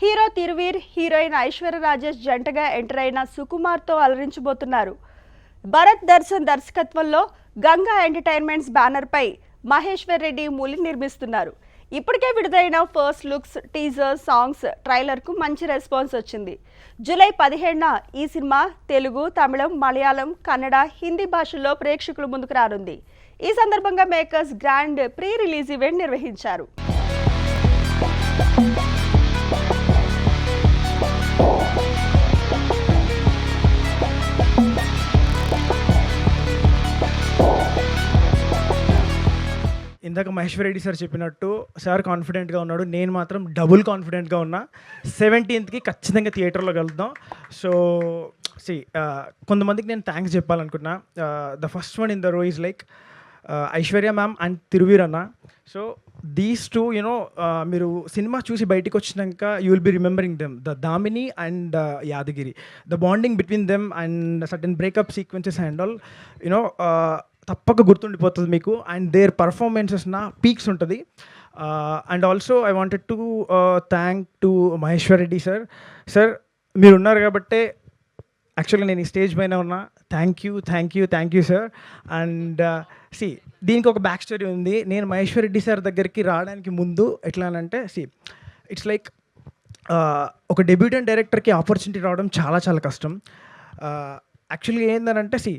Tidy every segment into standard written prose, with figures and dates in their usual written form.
Hero Thiruveer, heroine Aishwarya Rajesh జంటగా enter అయిన సుకుమార్తో అలరించబోతున్నారు. భరత్ దర్శన్ దర్శకత్వంలో గంగా ఎంటర్టైన్మెంట్స్ బ్యానర్పై మహేశ్వర్ రెడ్డి మూలి నిర్మిస్తున్నారు. ఇప్పటికే విడుదలైన ఫస్ట్ లుక్స్, టీజర్, సాంగ్స్, ట్రైలర్కు మంచి రెస్పాన్స్ వచ్చింది. జూలై 17న ఈ సినిమా తెలుగు, తమిళం, మలయాళం, కన్నడ, హిందీ భాషల్లో ప్రేక్షకుల ముందుకు రానుంది. ఈ సందర్భంగా makers grand pre release event నిర్వహించారు. ఇందాక మహేశ్వర్ రెడ్డి సార్ చెప్పినట్టు సార్ కాన్ఫిడెంట్గా ఉన్నాడు, నేను మాత్రం డబుల్ కాన్ఫిడెంట్గా ఉన్నా. 17th ఖచ్చితంగా థియేటర్లో కలుద్దాం. సో కొంతమందికి నేను థ్యాంక్స్ చెప్పాలనుకున్నా. The first one in the row is like Aishwarya ma'am and Thiruveer అన్న. సో దీస్ టూ మీరు సినిమా చూసి బయటికి వచ్చినాక you will be remembering them, the Damini and Yadagiri. The bonding between them and certain breakup sequences and all తప్పక గుర్తుండిపోతుంది మీకు. అండ్ దేర్ పర్ఫార్మెన్సెస్ నా పీక్స్ ఉంటుంది. And also I wanted to thank to Maheshwar Reddy sir. Sir మీరు ఉన్నారు కాబట్టే యాక్చువల్గా నేను ఈ స్టేజ్ పైన ఉన్నా. Thank you sir. అండ్ దీనికి ఒక బ్యాక్ స్టోరీ ఉంది. నేను మహేశ్వర్ రెడ్డి సార్ దగ్గరికి రావడానికి ముందు ఎట్లా అంటే ఇట్స్ లైక్ ఒక డెబ్యూటెంట్ డైరెక్టర్కి ఆపర్చునిటీ రావడం చాలా చాలా కష్టం. యాక్చువల్గా ఏంటంటే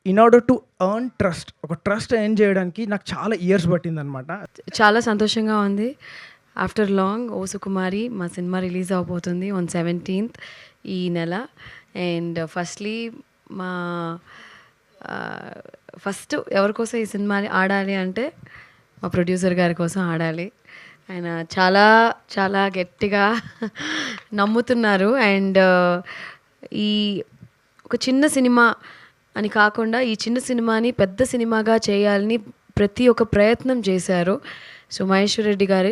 in order to earn trust, ఒక ట్రస్ట్ ఎర్న్ చేయడానికి నాకు చాలా ఇయర్స్ పట్టిందనమాట. చాలా సంతోషంగా ఉంది. ఆఫ్టర్ లాంగ్ ఓ సుకుమారి మా సినిమా రిలీజ్ అవబోతుంది ఆన్ 17th ఈ నెల. అండ్ ఫస్ట్లీ ఫస్ట్ ఎవరికోసం ఈ సినిమాని ఆడాలి అంటే మా ప్రొడ్యూసర్ గారి కోసం ఆడాలి. ఆయన చాలా చాలా గట్టిగా నమ్ముతున్నారు. అండ్ ఈ ఒక చిన్న సినిమా అని కాకుండా ఈ చిన్న సినిమాని పెద్ద సినిమాగా చేయాలని ప్రతి ఒక్క ప్రయత్నం చేశారు. సో మహేశ్వర్ రెడ్డి గారు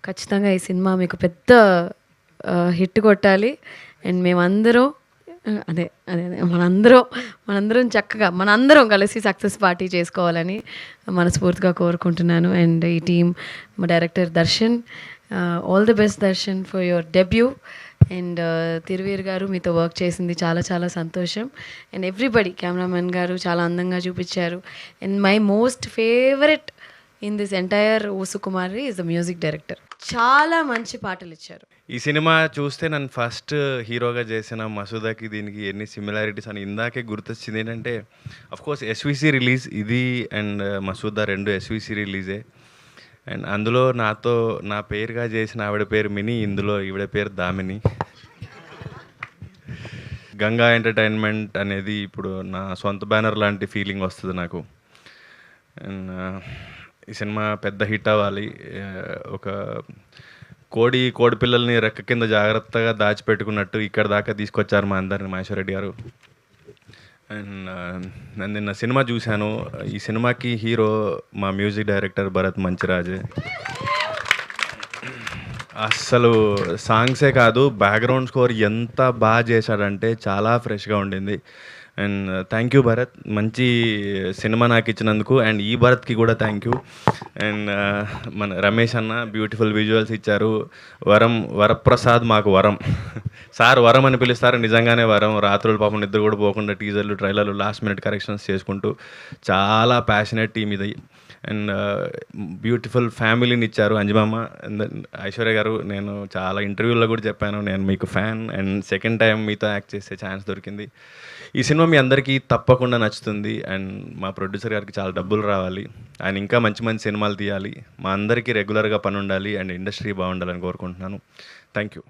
ఖచ్చితంగా ఈ సినిమా మీకు పెద్ద హిట్ కొట్టాలి. అండ్ మేమందరం అదే అదే మనందరం చక్కగా మనందరం కలిసి సక్సెస్ పార్టీ చేసుకోవాలని మనస్ఫూర్తిగా కోరుకుంటున్నాను. అండ్ ఈ టీమ్, మా director Darshan, all the best Darshan for your debut. And Thiruveer గారు మీతో వర్క్ చేసింది చాలా చాలా సంతోషం. అండ్ ఎవ్రీబడి, కెమెరామెన్ గారు చాలా అందంగా చూపించారు. And my most favourite in this entire O Sukumari is the music director. చాలా మంచి పాటలు ఇచ్చారు. ఈ సినిమా చూస్తే నన్ను ఫస్ట్ హీరోగా చేసిన మసూదాకి దీనికి ఎన్ని సిమిలారిటీస్ అని ఇందాకే గుర్తొచ్చింది. ఏంటంటే అఫ్కోర్స్ ఎస్విసి రిలీజ్ ఇది అండ్ మసూదా రెండు ఎస్విసి రిలీజే. అండ్ అందులో నాతో నా పేరుగా చేసిన ఆవిడ పేరు మినీ, ఇందులో ఈవిడ పేరు దామిని. గంగా ఎంటర్టైన్మెంట్ అనేది ఇప్పుడు నా సొంత బ్యానర్ లాంటి ఫీలింగ్ వస్తుంది నాకు. అండ్ ఈ సినిమా పెద్ద హిట్ అవ్వాలి. ఒక కోడి పిల్లల్ని రెక్క కింద జాగ్రత్తగా దాచిపెట్టుకున్నట్టు ఇక్కడ దాకా తీసుకొచ్చారు మా అందరిని మహేశ్వర్ రెడ్డి గారు. అండ్ నేను నిన్న సినిమా చూశాను. ఈ సినిమాకి హీరో మా మ్యూజిక్ డైరెక్టర్ భరత్ మంచిరాజే. అస్సలు సాంగ్సే కాదు, బ్యాక్గ్రౌండ్ స్కోర్ ఎంత బాగా చేశాడంటే చాలా ఫ్రెష్గా ఉండింది. అండ్ థ్యాంక్ యూ భరత్, మంచి సినిమా నాకు ఇచ్చినందుకు. అండ్ ఈ భరత్కి కూడా థ్యాంక్ యూ. అండ్ మన రమేష్ అన్న బ్యూటిఫుల్ విజువల్స్ ఇచ్చారు. వరప్రసాద్ మాకు వరం. సార్ వరం అని పిలుస్తారు, నిజంగానే వరం. రాత్రులు పాపం నిద్ర కూడా పోకుండా టీజర్లు, ట్రైలర్లు, లాస్ట్ మినిట్ కరెక్షన్స్ చేసుకుంటూ చాలా ప్యాషనేట్ టీమ్ ఇది. అండ్ బ్యూటిఫుల్ ఫ్యామిలీని ఇచ్చారు అంజమామ. ఐశ్వర్య గారు, నేను చాలా ఇంటర్వ్యూల్లో కూడా చెప్పాను నేను మీకు ఫ్యాన్. అండ్ సెకండ్ టైం మీతో యాక్ట్ చేసే ఛాన్స్ దొరికింది. ఈ సినిమా మీ అందరికీ తప్పకుండా నచ్చుతుంది. అండ్ మా ప్రొడ్యూసర్ గారికి చాలా డబ్బులు రావాలి, ఆయన ఇంకా మంచి మంచి సినిమాలు తీయాలి, మా అందరికీ రెగ్యులర్గా పని ఉండాలి, అండ్ ఇండస్ట్రీ బాగుండాలని కోరుకుంటున్నాను. Thank you.